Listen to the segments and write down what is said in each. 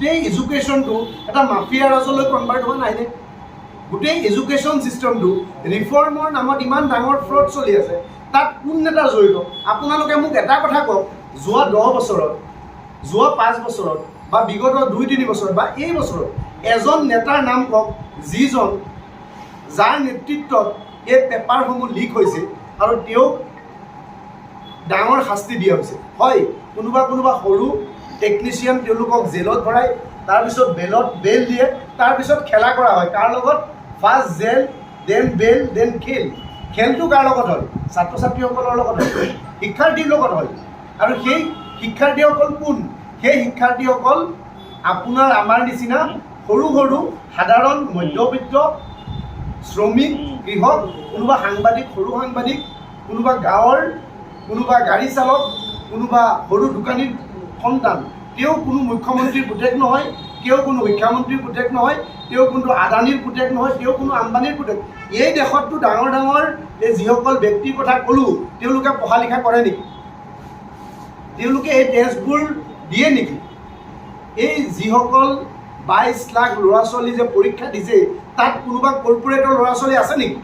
গোটেই এডুকেশ্যনটো এটা mafia ৰাজলৈ convert হোৱা নাইনে? গোটেই এডুকেশ্যন চিষ্টেমটো ৰিফৰ্মৰ নামত ইমান ডাঙৰ ফ্ৰড চলি আছে, তাত কোন নেতা জড়িত? আপোনালোকে মোক এটা কথা কওক, যোৱা 10 বছৰত, যোৱা 5 বছৰত বা বিগত 2-3 বছৰত বা এই বছৰত এজন নেতাৰ নাম কওক যিজন যাৰ নেতৃত্বত এই পেপাৰসমূহ লিক হৈছে আৰু তেওঁক ডাঙৰ শাস্তি দিয়া হৈছে। হয়, কোনোবা সৰু টেকনিচিয়ান তেওঁলোকক জেলত ভৰাই তাৰপিছত বেল দিয়ে, তাৰপিছত খেলা কৰা হয়। কাৰ লগত? ফাৰ্ষ্ট জেল, দেন বেল, দেন খেলটো কাৰ লগত হয়? ছাত্ৰ ছাত্ৰীসকলৰ লগত হয়, শিক্ষাৰ্থীৰ লগত হয়। আৰু সেই শিক্ষাৰ্থীসকল কোন? সেই শিক্ষাৰ্থীসকল আপোনাৰ আমাৰ নিচিনা সৰু সাধাৰণ মধ্যবিত্ত শ্ৰমিক, কৃষক, কোনোবা সাংবাদিক, সৰু সাংবাদিক, কোনোবা গাঁৱৰ, কোনোবা গাড়ী চালক, কোনোবা সৰু দোকানীৰ সন্তান। তেওঁ কোনো মুখ্যমন্ত্ৰীৰ পুতেক নহয়, তেওঁ কোনো শিক্ষামন্ত্ৰীৰ পুতেক নহয়, তেওঁ কোনো আদানীৰ পুতেক নহয়, তেওঁ কোনো আম্বানীৰ পুতেক। এই দেশততো ডাঙৰ এই যিসকল ব্যক্তিৰ কথা ক'লোঁ, তেওঁলোকে পঢ়া লিখা কৰে নেকি? তেওঁলোকে এই টেষ্টবোৰ দিয়ে নেকি? এই যিসকল 22 লাখ ল'ৰা ছোৱালী যে পৰীক্ষা দিছে, তাত কোনোবা কৰ্পৰেটৰ ল'ৰা ছোৱালী আছে নেকি?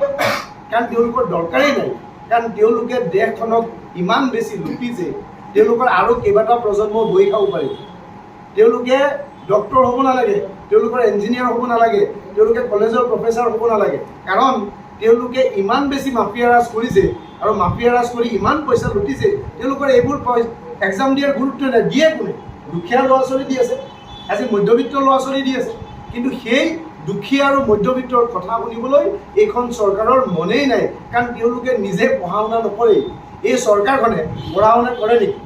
কাৰণ তেওঁলোকৰ দৰকাৰেই নাই, কাৰণ তেওঁলোকে দেশখনক ইমান বেছি লুটিছে, তেওঁলোকৰ আৰু কেইবাটা প্ৰজন্ম বহি খাব পাৰিব। তেওঁলোকে ডক্টৰ হ'ব নালাগে, তেওঁলোকৰ ইঞ্জিনিয়াৰ হ'ব নালাগে, তেওঁলোকে কলেজৰ প্ৰফেচাৰ হ'ব নালাগে, কাৰণ তেওঁলোকে ইমান বেছি মাফিয়া ৰাজ কৰিছে আৰু মাফিয়া ৰাজ কৰি ইমান পইচা লুটিছে, তেওঁলোকৰ এইবোৰ এক্সাম দিয়াৰ গুৰুত্ব নাই। দিয়ে কোনে? দুখীয়া ল'ৰা ছোৱালী দি আছে, আজি মধ্যবিত্ত ল'ৰা ছোৱালী দি আছে। কিন্তু সেই দুখীয়া আৰু মধ্যবিত্তৰ কথা শুনিবলৈ এইখন চৰকাৰৰ মনেই নাই, কাৰণ তেওঁলোকে নিজে পঢ়া শুনা নকৰেই। এই চৰকাৰখনে পঢ়া শুনা কৰে নেকি?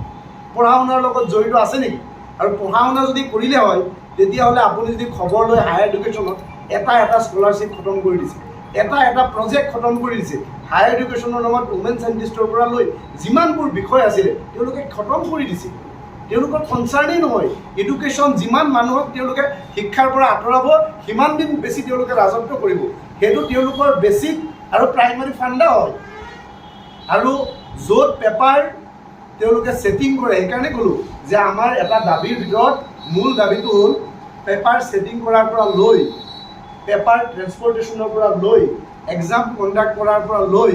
পঢ়া শুনাৰ লগত জড়িত আছে নেকি? আৰু পঢ়া শুনা যদি কৰিলে হয়, তেতিয়াহ'লে আপুনি যদি খবৰ লৈ হায়াৰ এডুকেশ্যনত এটা স্কলাৰশ্বিপ খতম কৰি দিছে, এটা প্ৰজেক্ট খতম কৰি দিছে। হায়াৰ এডুকেশ্যনৰ নামত উমেন চাইণ্টিষ্টৰ পৰা লৈ যিমানবোৰ বিষয় আছিলে তেওঁলোকে খতম কৰি দিছে। তেওঁলোকৰ কনচাৰ্ণেই নহয়। এডুকেশ্যন যিমান মানুহক তেওঁলোকে শিক্ষাৰ পৰা আঁতৰাব, সিমান দিন বেছি তেওঁলোকে ৰাজত্ব কৰিব। সেইটো তেওঁলোকৰ বেছিক আৰু প্ৰাইমাৰী ফাণ্ডা হয়। আৰু য'ত পেপাৰ তেওঁলোকে ছেটিং কৰে, সেইকাৰণে ক'লোঁ যে আমাৰ এটা দাবীৰ ভিতৰত মূল দাবীটো হ'ল পেপাৰ ছেটিং কৰাৰ পৰা লৈ, পেপাৰ ট্ৰেন্সপৰ্টেশ্যনৰ পৰা লৈ, এক্সাম কণ্ডাক্ট কৰাৰ পৰা লৈ,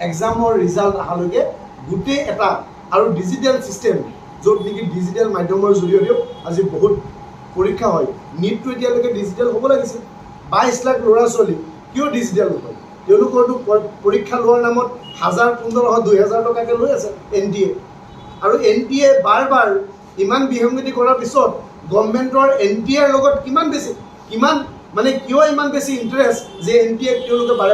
এক্সামৰ ৰিজাল্ট অহালৈকে গোটেই এটা আৰু ডিজিটেল ছিষ্টেম, য'ত নেকি ডিজিটেল মাধ্যমৰ জৰিয়তেও আজি বহুত পৰীক্ষা হয়। নীটটো এতিয়ালৈকে ডিজিটেল হ'ব লাগিছিল। 22 লাখ ল'ৰা ছোৱালী কিয় ডিজিটেল নহয়? তেওঁলোকৰতো পৰীক্ষা লোৱাৰ নামত 1000, 1500, 2000 টকাকৈ লৈ আছে NTA। আৰু NTA বাৰ ইমান বিসংগতি কৰাৰ পিছত গভৰ্ণমেণ্টৰ NTAৰ লগত কিয় ইমান বেছি ইণ্টাৰেষ্ট যে NTA তেওঁলোকে বাৰে